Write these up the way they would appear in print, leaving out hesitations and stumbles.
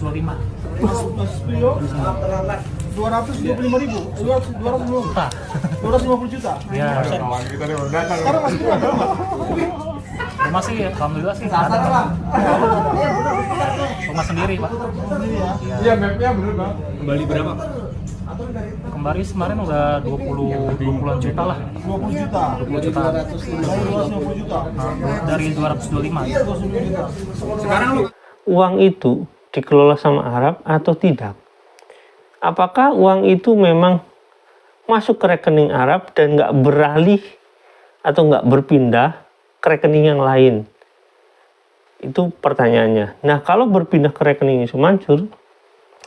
225. Mas Prio 225.000, 250 juta. Ya, Sekarang Mas Prio ada nggak? rumah sih alhamdulillah sih. Rumah sendiri, Pak. Sendiri ya. Iya, mapnya bener bang. Kembali berapa? Kembali kemarin udah 20-an juta lah. 20 juta. 20 juta. Dari 250 juta. Dari 225. Sekarang lu Uang itu dikelola sama Arab atau tidak? Apakah uang itu memang masuk ke rekening Arab dan nggak beralih atau nggak berpindah ke rekening yang lain? Itu pertanyaannya. Nah, kalau berpindah ke rekening Yusuf Mansur,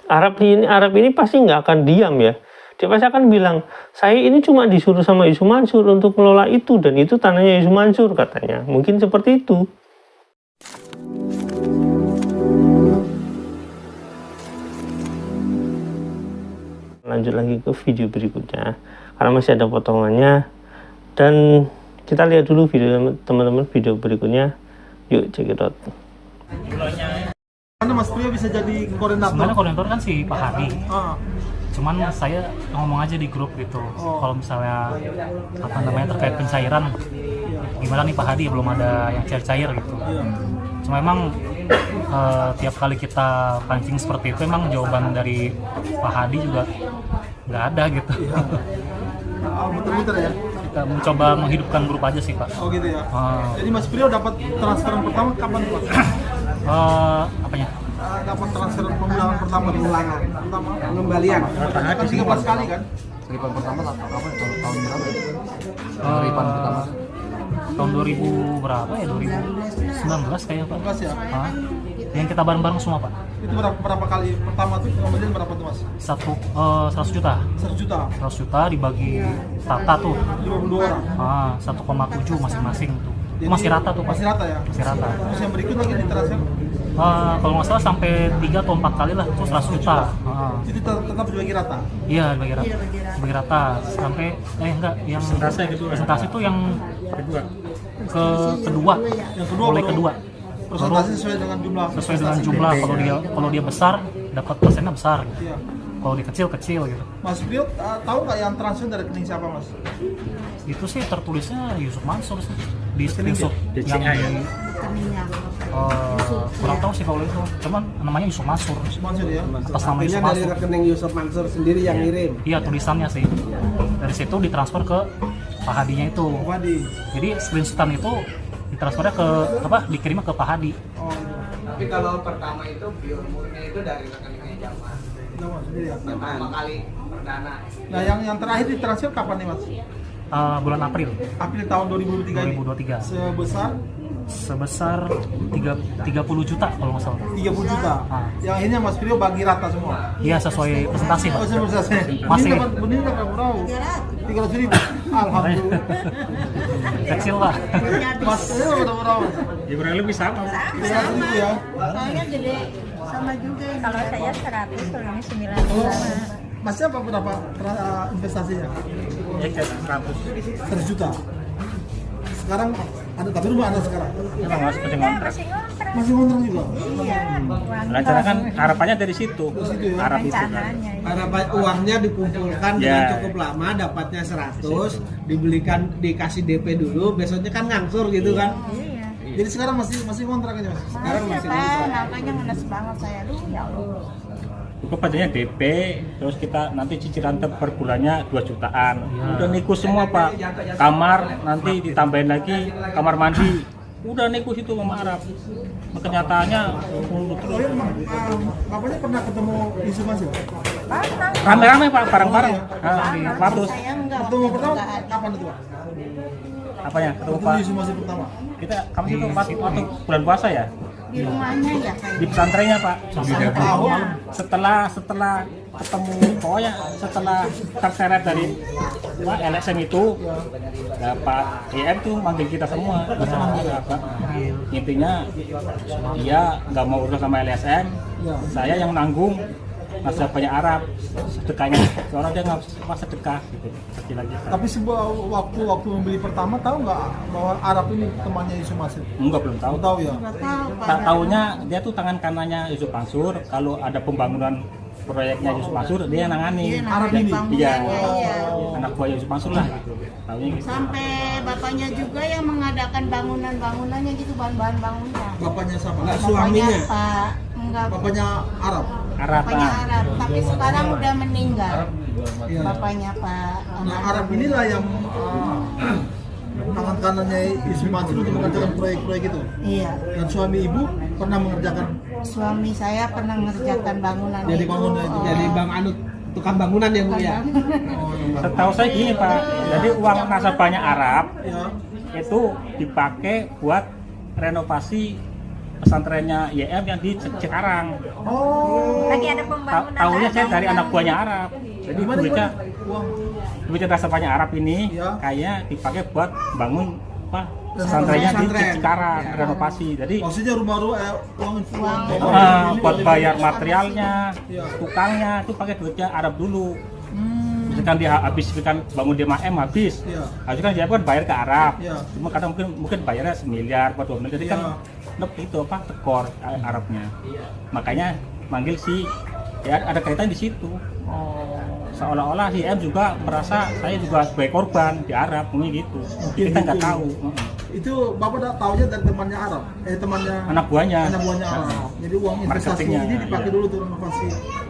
Arab ini pasti nggak akan diam ya. Dia pasti akan bilang, saya ini cuma disuruh sama Yusuf Mansur untuk mengelola itu, dan itu tanahnya Yusuf Mansur katanya. Mungkin seperti itu. Lanjut lagi ke video berikutnya karena masih ada potongannya, dan kita lihat dulu video teman-teman, video berikutnya. Yuk check it out. Mana Mas Prio bisa jadi koordinator? Sebenarnya koordinator kan si Pak Hadi. Cuman saya ngomong aja di grup gitu. Kalau misalnya terkait pencairan, gimana nih Pak Hadi, belum ada yang cair-cair gitu. Cuma emang tiap kali kita pancing seperti itu, emang jawaban dari Pak Hadi juga nggak ada gitu. Muter-muter ya. Kita mencoba menghidupkan grup aja sih, Pak. Oh gitu ya. Jadi Mas Prio dapat transferan pertama kapan Pak? Apanya? Dapat transferan pemulangan pertama di ulangan. Pertama pengembalian. kan 13 kali kan? Seripan pertama apa? Tahun berapa? Seripan pertama. Tahun 2000 berapa ya? 2019 kayaknya, Pak. 13 ya. Yang kita bareng-bareng semua, Pak. Itu berapa kali pertama tuh pengembalian berapa tuh Mas? 100 juta. 100 juta. 100 juta dibagi rata tuh. 52 orang. 1,7 masing-masing tuh. Jadi, Masih rata tuh, Pak. Masih rata ya? Masih rata. Terus yang berikut lagi ditransfer? Kalau nggak salah sampai 3 atau 4 kali lah, terus 100 juta. Itu tetap dibagi rata? Iya, dibagi rata. Dibagi rata sampai enggak, yang presentasi itu yang kedua. Yang kedua mulai baru kedua. Presentasi sesuai dengan jumlah. Sesuai dengan jumlah. Kalau dia besar, dapat persennya besar. Iya. Kalau dia kecil gitu. Mas Prio tahu nggak yang transfer dari rekening siapa Mas? Itu sih tertulisnya Yusuf Mansur sih di screenshot DCA yang kurang tahu sih kalau itu. Cuman namanya Yusuf Mansur. Yusuf Mansur ya. Atas nama Yusuf Artinya dari Mansur. rekening Yusuf Mansur sendiri yang ngirim. Iya, tulisannya sih. Dari situ ditransfer ke Pak Hadinya itu. Wadi. Jadi screenshotan itu ditransfernya ke dikirimnya ke Pak Hadi. Oh. Tapi kalau pertama itu pure murni itu dari rekeningnya Jamal. Jamal sendiri ya. Pertama kali perdana. Nah, yang terakhir ditransfer kapan nih Mas? Bulan April April tahun 2023 ini. 2023. Sebesar 30 juta kalau nggak salah. 30 juta. Yang akhirnya Mas Prio bagi rata semua. Iya, sesuai presentasi, Pak. Oh, saya. Masih. Ini dapat berapa? 300.000. Alhamdulillah. Kecil lah. Mas, ini dapat berapa Mas? Ya kurang lebih sama. 300.000 ya. Soalnya gede sama juga. Kalau saya 100, kalau ini 95. Masnya apa berapa investasinya? Ya kayak 100. 100 juta. Sekarang ada, tapi rumah ada sekarang. Emang masih ngontrak. Masih ngontrak. Masih ngontrak juga. Iya. Rencana kan harapannya dari situ. Arab itu kan. Rencananya. Harapan uangnya dikumpulkan Ya. dengan cukup lama, dapatnya 100, dikasih DP dulu, besoknya kan ngangsur gitu kan. Iya. Jadi sekarang masih ngontrak aja Mas. Sekarang Masih masih Pak, ngontrak. namanya ngenes banget saya. Aduh, ya Allah. Cukup adanya DP, terus kita nanti cicilan per bulannya 2 jutaan. Udah niku semua Pak. Kamar nanti ditambahin lagi kamar mandi. Udah niku situ sama Arab. Kenyataannya Oh iya, bapaknya pernah ketemu Yusuf Mansur? Pernah. rame-rame Pak, bareng-bareng. Di Papus. Saya enggak. Ketemu pertama Enggak ada. kapan itu Pak? Apanya? Ketemu Ketemu Pak. Yusuf Mansur pertama? Kita kami itu pas waktu bulan puasa ya. Di rumahnya ya kayak. Di pesantrennya Pak. Tahun. Setelah ketemu, pokoknya setelah terseret dari LSM itu, Pak IM tuh manggil kita semua. Pak. Intinya dia nggak mau urus sama LSM, saya yang nanggung nasabahnya Arab, sedekahnya seorang dia nggak pas sedekah gitu, kecil aja. Tapi sebuah waktu membeli pertama tahu nggak bahwa Arab ini temannya Yusuf Mansur? Enggak, belum tahu. Tahu ya. Nggak tahu Pak. Tak tahunya dia tuh tangan kanannya Yusuf Mansur, kalau ada pembangunan proyeknya Yusuf Mansur dia yang nangani. Iya, Arab ini? Iya, Iya. anak buah Yusuf Mansur lah gitu. Tahunya gitu. Sampai bapaknya juga yang mengadakan bangunannya gitu, bahan-bahan bangunan. Bapaknya siapa? Nggak, Bapaknya suaminya. Pak, enggak, Bapaknya Arab. Arab. bapaknya Arab, tapi sekarang udah meninggal. Iya. Bapaknya Pak Nah, Arab inilah yang tangan kanannya Yusuf Mansur untuk mengerjakan proyek-proyek itu. Iya. Dan suami ibu pernah mengerjakan. Suami saya pernah mengerjakan bangunan Jadi itu. bangunan itu. Jadi Bang Anut tukang bangunan ya Bu ya. Oh, iya. Setahu saya gini Pak, jadi uang nasabahnya Arab Ya. itu dipakai buat renovasi pesantrennya YM yang di Cikarang. Oh. Lagi ada pembangunan. Tahunya saya dari anak buahnya Arab. Jadi Gimana duitnya uang? duitnya nasabahnya Arab ini Ya. kayaknya dipakai buat bangun apa pesantrennya di Pesantren. Cikarang, renovasi. Jadi Maksudnya uang buat bayar materialnya, Ya. tukangnya itu pakai duitnya Arab dulu. Misalkan dia habis kan bangun di MAM habis, Iya. habis kan dia kan bayar ke Arab. Iya. Cuma kadang mungkin bayarnya 1 miliar atau 2 miliar. Jadi kan Iya. itu apa tekor Arabnya. Makanya manggil si ya ada kaitan di situ. Seolah-olah si M juga merasa saya juga sebagai korban di Arab, mungkin gitu. Kita nggak gitu. tahu. Itu Bapak udah tahunya dari temannya Arab. Temannya Anak buahnya. anak buahnya Arab. Jadi uang investasi Marketingnya, ini dipakai iya. dulu untuk renovasi.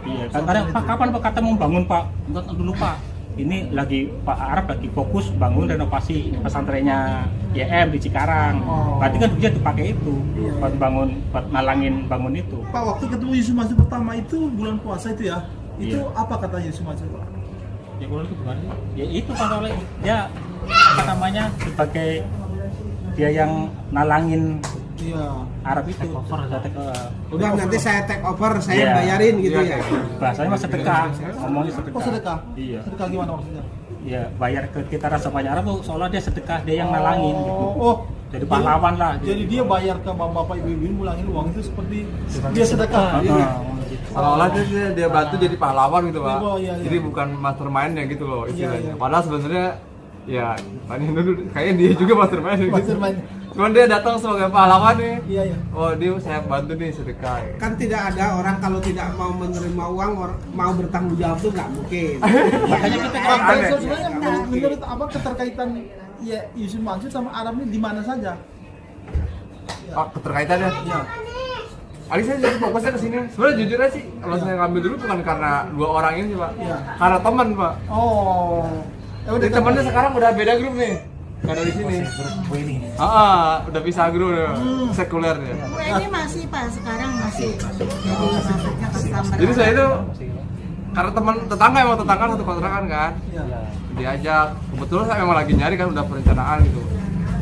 Iya, kadang Pak kapan Pak kata mau bangun Pak? Enggak dulu Pak. Ini lagi Pak Arab lagi fokus bangun renovasi pesantrennya YM di Cikarang. Oh. Berarti kan duitnya dipakai itu Iya. buat bangun, buat nalangin bangun itu. Pak, waktu ketemu Yusuf Mansur pertama itu bulan puasa itu ya. Itu Iya. apa katanya Yusuf Mansur, Pak? Ya bukan itu bukan. Ya itu Pak oleh dia apa namanya sebagai dia yang nalangin Iya. Arab itu. Udah nanti saya take over, saya Iya. bayarin gitu Iya, ya. Bahasanya mah sedekah, ngomongnya sedekah. Oh, sedekah? Iya. Sedekah gimana maksudnya? Iya, bayar ke kita nasabahnya Arab tuh seolah dia sedekah, dia yang nalangin gitu. Oh. Jadi pahlawan lah. Jadi dia bayar ke bapak ibu-ibu mulangin uang itu seperti dia sedekah. Heeh. Seolah-olah dia bantu jadi pahlawan gitu Pak. Oh, iya, iya. Jadi bukan mastermind-nya gitu loh istilahnya. Iya. Padahal sebenarnya ya tanya dulu kayaknya dia juga mastermind gitu. Mastermind. Cuman dia datang sebagai pahlawan nih. Iya, iya. Oh dia saya bantu nih sedekah. Kan tidak ada orang kalau tidak mau menerima uang mau bertanggung jawab tuh nggak mungkin. Makanya kita Pak, Aneh. sebenarnya menurut apa keterkaitan ya Yusuf Mansur sama Arab ini di mana saja? Pak keterkaitannya. Ya. Ali saya jadi fokusnya ke sini. Sebenarnya jujur aja sih, kalau saya ngambil dulu bukan karena dua orang ini Pak. Iya. Karena teman Pak. Oh. Ya Jadi temannya sekarang udah beda grup nih. Gak ada di sini. Udah pisah grup ya. Sekuler ya. Gue ini masih Pak, sekarang masih. Jadi maksudnya customer. Jadi saya itu karena teman tetangga emang tetangga satu kontrakan kan. Iya. Diajak. Kebetulan saya memang lagi nyari kan udah perencanaan gitu.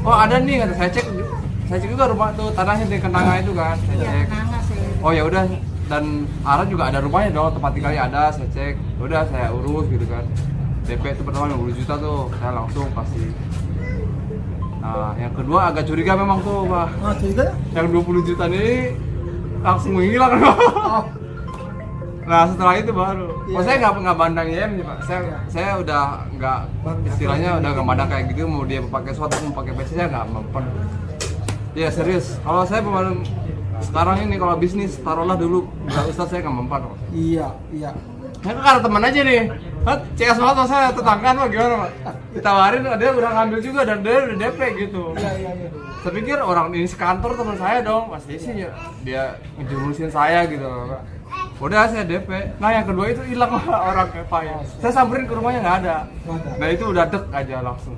Oh ada nih kata saya cek juga rumah tuh tanahnya di Kenanga itu kan. Saya Iya, cek. nangga sih. Oh ya udah dan Ara juga ada rumahnya dong, tempat tinggalnya ada, saya cek. Udah saya urus gitu kan. DP itu pertama 50 juta tuh, saya langsung kasih. Nah, yang kedua agak curiga memang tuh, Pak. Ah, curiga? Yang 20 juta ini langsung menghilang kan, Pak. Oh. Nah, setelah itu baru. Iya. Oh, saya nggak bandang YM nih, Pak. Saya udah nggak istilahnya udah nggak bandang kayak gitu, mau dia pakai SWOT mau pakai PC saya nggak mempan. Iya, serius. Kalau saya pemandang sekarang ini kalau bisnis taruhlah dulu nggak Ustadz saya nggak mempan, Pak. Iya, iya. Ya karena teman aja nih. CS banget mas saya tetanggaan Pak gimana Pak? Ditawarin dia udah ngambil juga dan dia udah DP gitu. Iya, iya, iya. Saya pikir orang ini sekantor teman saya dong, pasti sih ya, dia ngejurusin saya gitu Pak. Udah saya DP. Nah yang kedua itu hilang Pak orang kayak Pak ya. Saya samperin ke rumahnya nggak ada. Nggak ada. Nah itu udah dek aja langsung.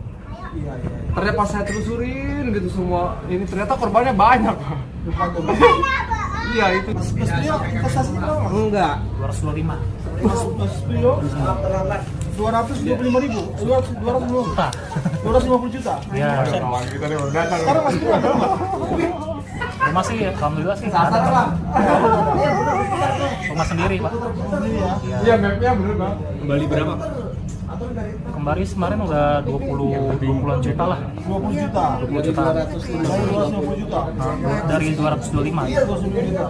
Iya, iya. Ternyata pas saya telusurin gitu semua, ini ternyata korbannya banyak Pak. Iya itu. Mas Prio investasi berapa? Enggak. 225 Mas Prio 225.000, 250 juta. ya. Kawan kita nih udah datang. Sekarang Mas Prio ada rumah? Rumah sih alhamdulillah sih ada. Rumah sendiri Pak. Sendiri ya. Iya mapnya bener Bang. Kembali berapa? Kembali kemarin udah 20-an juta lah. 20 juta. 20 juta. Dari 250 juta. Dari 225. Iya, 250 juta.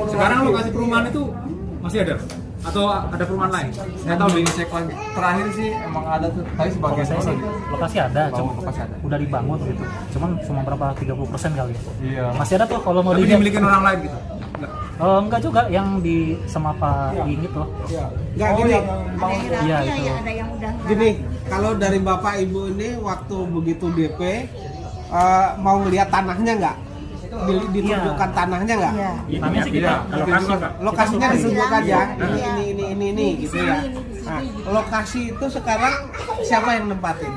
Sekarang lokasi perumahan itu masih ada? atau ada perumahan lain? Saya tahu di cek lagi. Terakhir sih emang ada tuh, tapi sebagai Kalau saya sih lokasi ada, cuma lokasi ada. udah dibangun gitu. Cuman cuma berapa 30% kali. Iya. Masih ada tuh kalau mau Tapi dilihat. dimiliki orang lain gitu? Enggak. Enggak juga yang di sama Pak Ing itu. Nggak gini, Iya, Iya, itu. ya, ada yang udah nggak gini, lagi. kalau dari Bapak Ibu ini waktu begitu DP mau ngelihat tanahnya nggak? Ditunjukkan tanahnya nggak? Iya. Namanya sih kita Iya, lokasi Pak. Lokasinya ditunjukkan ya, Iya. ini gitu ya. Nah, lokasi itu sekarang siapa yang nempatin?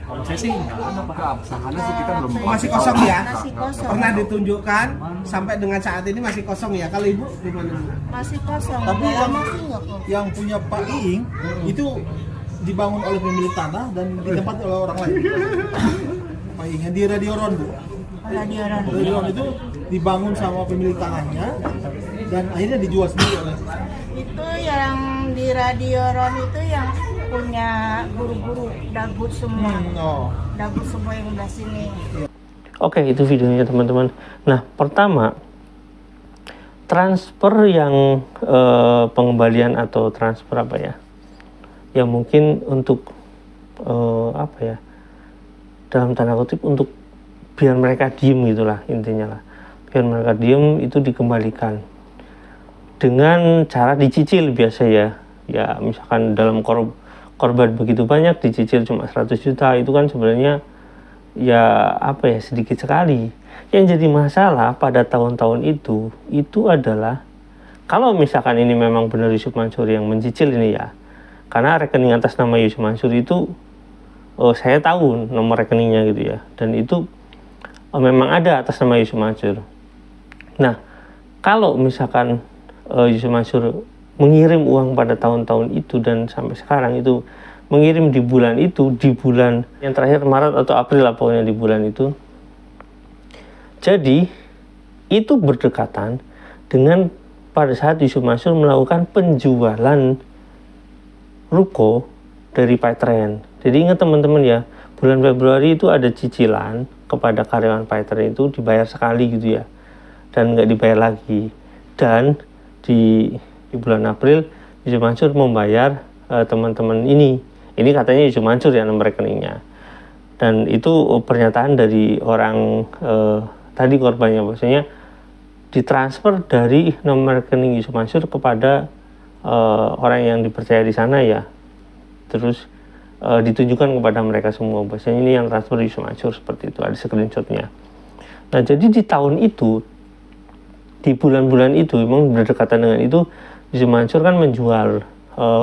kalau saya sih enggak ada Pak. Keabsahannya sih kita belum Masih kosong ya? Masih kosong. Pernah ditunjukkan sampai dengan saat ini masih kosong ya. Kalau Ibu gimana? Bu? Masih kosong. Tapi Udah yang- lama sih nggak kosong. Yang punya Pak Iing itu dibangun oleh pemilik tanah dan ditempati oleh orang lain. Pak Iing yang di Radio Ron, Bu. Radio Ron. Radio Ron itu dibangun sama pemilik tanahnya dan akhirnya dijual sendiri oleh Itu yang di Radio Ron itu yang punya guru-guru dagut semua. Dagut semua yang udah sini. Oke, itu videonya teman-teman. Nah, pertama, transfer yang pengembalian atau transfer apa ya? Yang mungkin untuk apa ya? Dalam tanda kutip untuk biar mereka diem gitulah intinya lah. Biar mereka diem itu dikembalikan dengan cara dicicil biasa ya. Ya, misalkan dalam korban begitu banyak dicicil cuma 100 juta itu kan sebenarnya ya apa ya sedikit sekali. Yang jadi masalah pada tahun-tahun itu adalah kalau misalkan ini memang benar Yusuf Mansur yang mencicil ini ya, karena rekening atas nama Yusuf Mansur itu saya tahu nomor rekeningnya gitu ya, dan itu memang ada atas nama Yusuf Mansur. Nah, kalau misalkan Yusuf Mansur mengirim uang pada tahun-tahun itu dan sampai sekarang itu mengirim di bulan itu, di bulan yang terakhir Maret atau April lah pokoknya di bulan itu. Jadi itu berdekatan dengan pada saat Yusuf Mansur melakukan penjualan ruko dari Paytren. Jadi ingat teman-teman ya, bulan Februari itu ada cicilan kepada karyawan Paytren itu dibayar sekali gitu ya, dan nggak dibayar lagi. Dan di bulan April Yusuf Mansur membayar teman-teman ini katanya Yusuf Mansur ya nomor rekeningnya, dan itu pernyataan dari orang tadi korbannya, bahwasanya ditransfer dari nomor rekening Yusuf Mansur kepada orang yang dipercaya di sana ya, terus ditunjukkan kepada mereka semua bahwasanya ini yang transfer Yusuf Mansur, seperti itu, ada screenshotnya. Nah, jadi di tahun itu, di bulan-bulan itu memang berdekatan dengan itu Yusuf Mansur kan menjual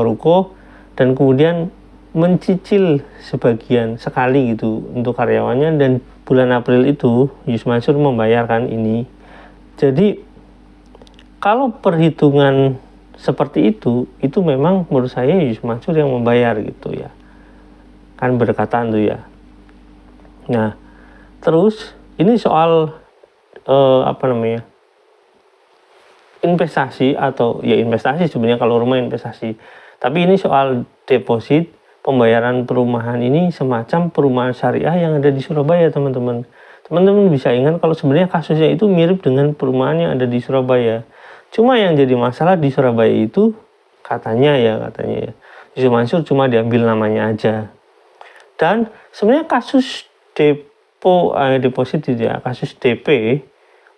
ruko dan kemudian mencicil sebagian sekali gitu untuk karyawannya, dan bulan April itu Yusuf Mansur membayarkan ini. Jadi kalau perhitungan seperti itu memang menurut saya Yusuf Mansur yang membayar gitu ya, kan berdekatan tuh ya. Nah, terus ini soal apa namanya, investasi atau ya investasi sebenarnya, kalau rumah investasi, tapi ini soal deposit pembayaran perumahan ini semacam perumahan syariah yang ada di Surabaya, teman-teman. Teman-teman bisa ingat kalau sebenarnya kasusnya itu mirip dengan perumahan yang ada di Surabaya. Cuma yang jadi masalah di Surabaya itu katanya ya Yusuf Mansur cuma diambil namanya aja. Dan sebenarnya kasus deposit itu ya, kasus DP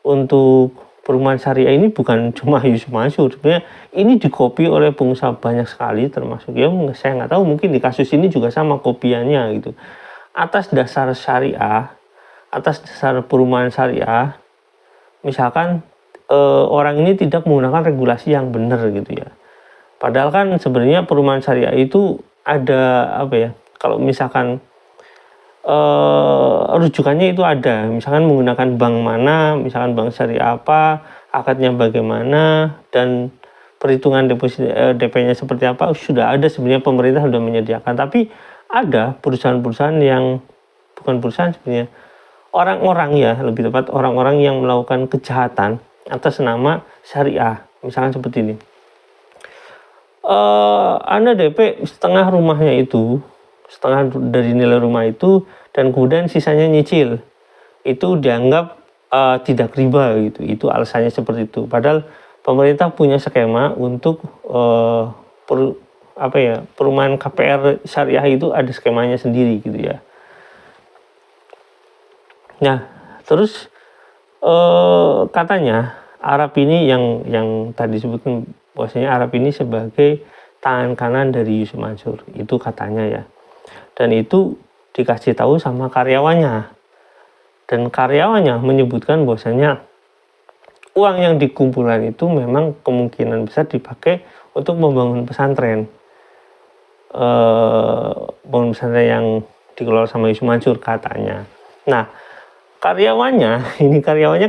untuk perumahan syariah ini bukan cuma Yusuf Mansur, sebenarnya ini dikopi oleh pengusaha banyak sekali, termasuk ya saya nggak tahu, mungkin di kasus ini juga sama kopiannya gitu. Atas dasar syariah, atas dasar perumahan syariah, misalkan orang ini tidak menggunakan regulasi yang benar gitu ya. Padahal kan sebenarnya perumahan syariah itu ada apa ya? Kalau misalkan rujukannya itu ada, misalkan menggunakan bank mana, misalkan bank syariah apa, akadnya bagaimana, dan perhitungan deposit DP-nya seperti apa, sudah ada sebenarnya, pemerintah sudah menyediakan. Tapi ada perusahaan-perusahaan yang bukan perusahaan sebenarnya, orang-orang ya, lebih tepat orang-orang yang melakukan kejahatan atas nama syariah, misalkan seperti ini. Anda DP setengah rumahnya itu, setengah dari nilai rumah itu, dan kemudian sisanya nyicil, itu dianggap tidak riba gitu. Itu alasannya seperti itu. Padahal pemerintah punya skema untuk perumahan KPR syariah itu ada skemanya sendiri gitu ya. Nah, terus katanya Arab ini yang tadi disebutkan bahwasanya Arab ini sebagai tangan kanan dari Yusuf Mansur, itu katanya ya. Dan itu dikasih tahu sama karyawannya. Dan karyawannya menyebutkan bahwasanya uang yang dikumpulkan itu memang kemungkinan besar dipakai untuk membangun pesantren. Bangun pesantren yang dikelola sama Yusuf Mansur katanya. Nah, karyawannya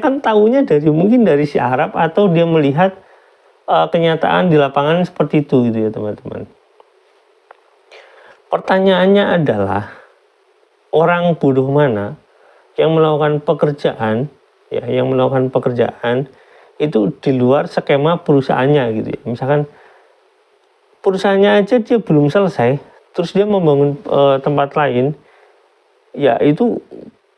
kan tahunya mungkin dari si Arab, atau dia melihat kenyataan di lapangan seperti itu gitu ya teman-teman. Pertanyaannya adalah, orang bodoh mana yang melakukan pekerjaan itu di luar skema perusahaannya gitu ya. Misalkan perusahaannya aja dia belum selesai, terus dia membangun tempat lain, ya itu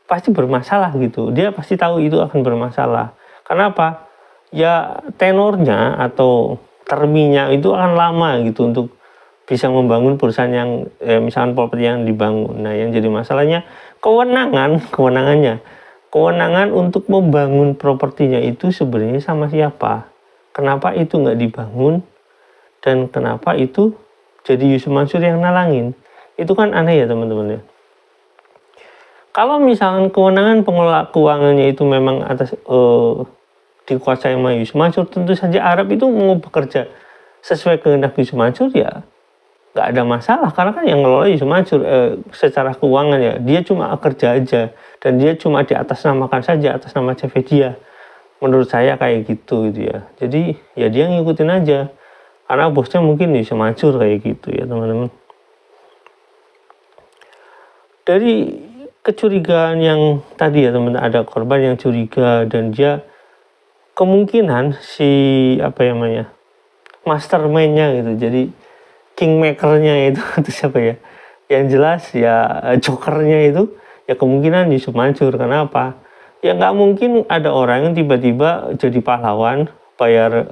pasti bermasalah gitu. Dia pasti tahu itu akan bermasalah. Kenapa? Ya tenornya atau terminya itu akan lama gitu untuk bisa membangun perusahaan yang misalkan properti yang dibangun. Nah, yang jadi masalahnya kewenangan untuk membangun propertinya itu sebenarnya sama siapa? Kenapa itu nggak dibangun? Dan kenapa itu jadi Yusuf Mansur yang nalangin? Itu kan aneh ya teman-teman ya. Kalau misalkan kewenangan pengelola keuangannya itu memang dikuasai sama Yusuf Mansur, tentu saja Arab itu mau bekerja sesuai kehendak Yusuf Mansur ya nggak ada masalah, karena kan yang ngelola Yusuf Mansur secara keuangan ya, dia cuma kerja aja dan dia cuma di atas namakan saja atas nama CV dia. Menurut saya kayak gitu ya. Jadi ya dia ngikutin aja karena bosnya mungkin Yusuf Mansur kayak gitu ya teman-teman. Dari kecurigaan yang tadi ya teman-teman, ada korban yang curiga dan dia kemungkinan si mastermind-nya gitu, jadi kingmaker-nya itu siapa ya, yang jelas ya jokernya itu ya kemungkinan Yusuf Mansur. Kenapa? Ya nggak mungkin ada orang yang tiba-tiba jadi pahlawan bayar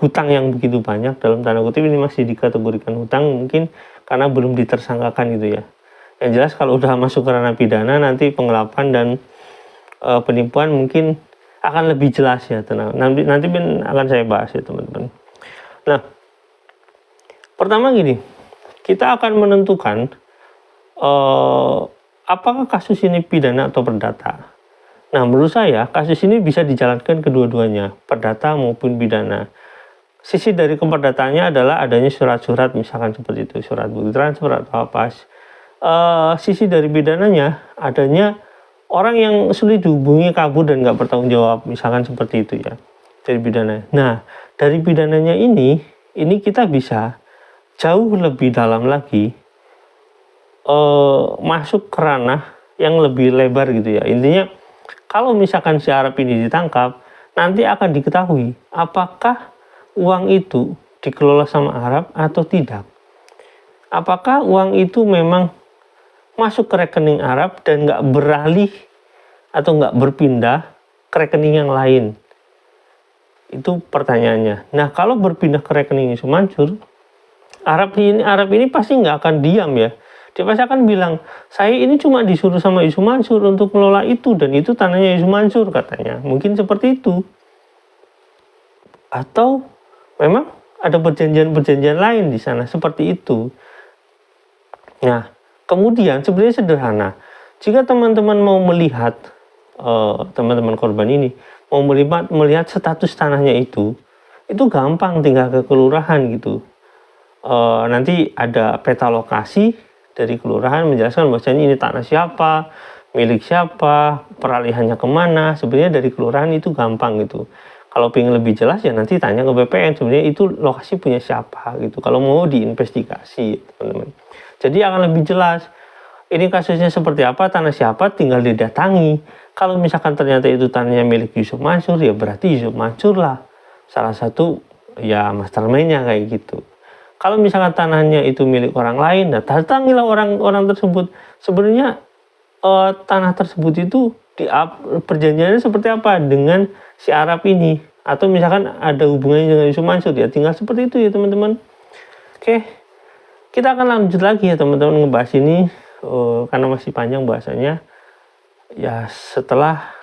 hutang yang begitu banyak, dalam tanda kutip ini masih dikategorikan hutang mungkin karena belum ditersangkakan gitu ya. Yang jelas kalau udah masuk ke ranah pidana, nanti penggelapan dan penipuan mungkin akan lebih jelas ya, tenang. Nanti akan saya bahas ya teman-teman. Nah, pertama gini, kita akan menentukan apakah kasus ini pidana atau perdata. Nah, menurut saya kasus ini bisa dijalankan kedua-duanya, perdata maupun pidana. Sisi dari keperdataannya adalah adanya surat-surat, misalkan seperti itu, surat bukti transfer atau apa. Sisi dari pidananya adanya orang yang sulit dihubungi, kabur dan nggak bertanggung jawab, misalkan seperti itu ya, dari pidana. Nah, dari pidananya ini kita bisa jauh lebih dalam lagi, masuk ke ranah yang lebih lebar gitu ya. Intinya kalau misalkan si Arab ini ditangkap, nanti akan diketahui apakah uang itu dikelola sama Arab atau tidak. Apakah uang itu memang masuk ke rekening Arab dan nggak beralih atau nggak berpindah ke rekening yang lain. Itu pertanyaannya. Nah, kalau berpindah ke rekening Yusuf Mansur, Arab ini pasti nggak akan diam ya. Dia pasti akan bilang, saya ini cuma disuruh sama Yusuf Mansur untuk mengelola itu, dan itu tanahnya Yusuf Mansur katanya. Mungkin seperti itu. Atau memang ada perjanjian-perjanjian lain di sana seperti itu. Nah, kemudian sebenarnya sederhana. Jika teman-teman mau melihat, teman-teman korban ini mau melihat status tanahnya itu gampang, tinggal ke kelurahan gitu. Nanti ada peta lokasi dari kelurahan menjelaskan bahwasanya ini tanah siapa, milik siapa, peralihannya kemana. Sebenarnya dari kelurahan itu gampang gitu. Kalau pengen lebih jelas ya nanti tanya ke BPN, sebenarnya itu lokasi punya siapa gitu. Kalau mau diinvestigasi teman-teman. Jadi akan lebih jelas. Ini kasusnya seperti apa, tanah siapa, tinggal didatangi. Kalau misalkan ternyata itu tanahnya milik Yusuf Mansur, ya berarti Yusuf Mansur lah salah satu ya mastermind-nya kayak gitu. Kalau misalkan tanahnya itu milik orang lain, nah datangilah orang tersebut. Sebenarnya tanah tersebut itu perjanjiannya seperti apa dengan si Arab ini, atau misalkan ada hubungannya dengan Yusuf Mansur, ya tinggal seperti itu ya teman-teman. Oke, kita akan lanjut lagi ya teman-teman ngebahas ini karena masih panjang bahasanya. Ya setelah,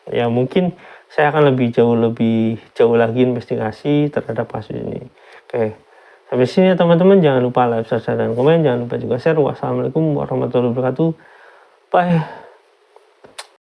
ya mungkin saya akan lebih jauh lagi investigasi terhadap kasus ini. Oke, sampai sini ya teman-teman. Jangan lupa like, subscribe, dan komen. Jangan lupa juga share. Wassalamualaikum warahmatullahi wabarakatuh. Bye.